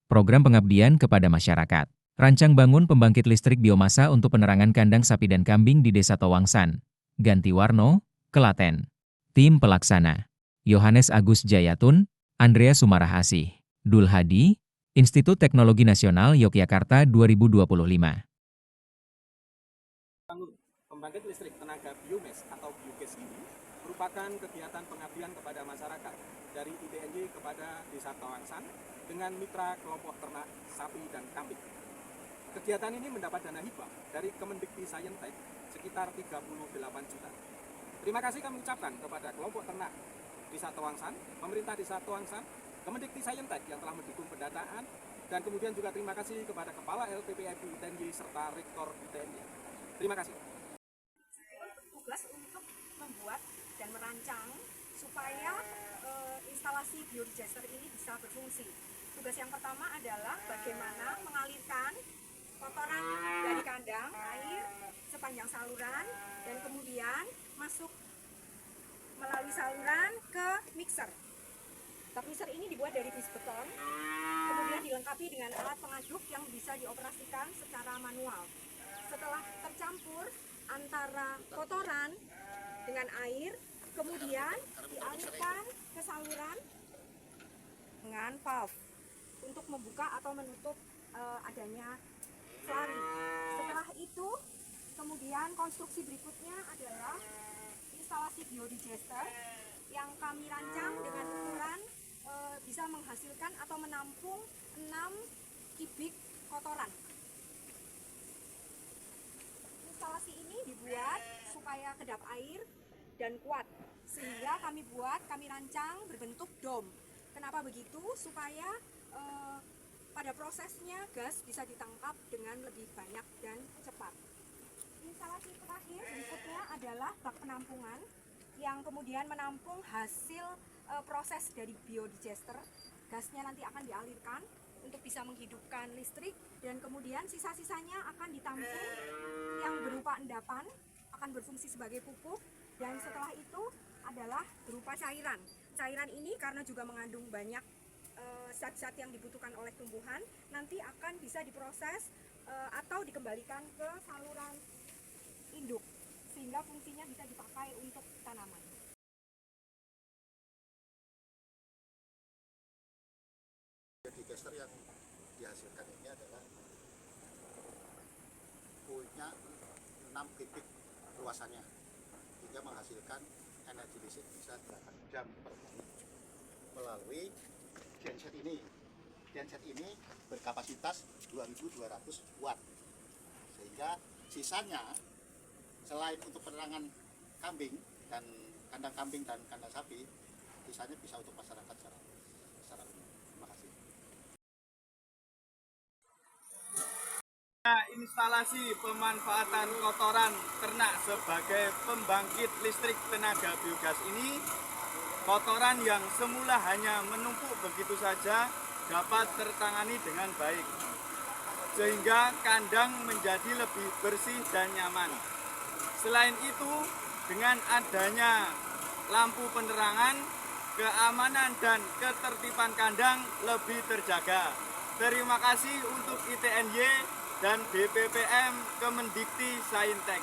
Program pengabdian kepada masyarakat. Rancang bangun pembangkit listrik biomasa untuk penerangan kandang sapi dan kambing di Desa Towangsan. Ganti Warno, Klaten. Tim pelaksana. Yohanes Agus Jayatun, Andrea Sumarah Asih. Dul Hadi, Institut Teknologi Nasional Yogyakarta 2025. Pembangkit listrik tenaga biomes atau biogas ini merupakan kegiatan pengabdian kepada masyarakat dari ITNY kepada Desa Towangsan dengan mitra kelompok ternak sapi dan kambing. Kegiatan ini mendapat dana hibah dari Kemendikti Saintek sekitar 38 juta. Terima kasih kami ucapkan kepada kelompok ternak Desa Towangsan, pemerintah Desa Towangsan, Kemendikti Saintek yang telah mendukung pendataan, dan kemudian juga terima kasih kepada Kepala LPPID ITNY serta Rektor ITNY. Terima kasih. Tugas untuk membuat dan merancang supaya instalasi biodigester ini bisa berfungsi. Tugas yang pertama adalah bagaimana mengalirkan kotoran dari kandang, air sepanjang saluran, dan kemudian masuk melalui saluran ke mixer. Bak mixer ini dibuat dari bis beton, kemudian dilengkapi dengan alat pengaduk yang bisa dioperasikan secara manual. Setelah tercampur antara kotoran dengan air, kemudian dialirkan ke saluran dengan valve untuk membuka atau menutup adanya slurry. Setelah itu, kemudian konstruksi berikutnya adalah instalasi biodigester yang kami rancang dengan ukuran bisa menghasilkan atau menampung 6 kubik kotoran. Instalasi ini dibuat supaya kedap air dan kuat, sehingga kami rancang berbentuk dom. Kenapa begitu? Supaya pada prosesnya gas bisa ditangkap dengan lebih banyak dan cepat. Instalasi terakhir berikutnya adalah bak penampungan yang kemudian menampung hasil proses dari biodigester. Gasnya nanti akan dialirkan untuk bisa menghidupkan listrik, dan kemudian sisa-sisanya akan ditampung yang berupa endapan, akan berfungsi sebagai pupuk, dan setelah itu adalah berupa cairan. Cairan ini karena juga mengandung banyak zat-zat yang dibutuhkan oleh tumbuhan, nanti akan bisa diproses atau dikembalikan ke saluran induk, sehingga fungsinya bisa dipakai untuk tanaman. Biodigester yang dihasilkan ini adalah punya 6 titik luasannya, hingga menghasilkan energi listrik bisa 8 jam per menit melalui genset ini. Genset ini berkapasitas 2200 watt, sehingga sisanya selain untuk penerangan kambing dan kandang kambing dan kandang sapi, sisanya bisa untuk masyarakat secara umum. Terima kasih. Instalasi pemanfaatan kotoran ternak sebagai pembangkit listrik tenaga biogas ini, kotoran yang semula hanya menumpuk begitu saja dapat tertangani dengan baik, sehingga kandang menjadi lebih bersih dan nyaman. Selain itu, dengan adanya lampu penerangan, keamanan dan ketertiban kandang lebih terjaga. Terima kasih untuk ITNY dan BPPM Kemendikti Saintek.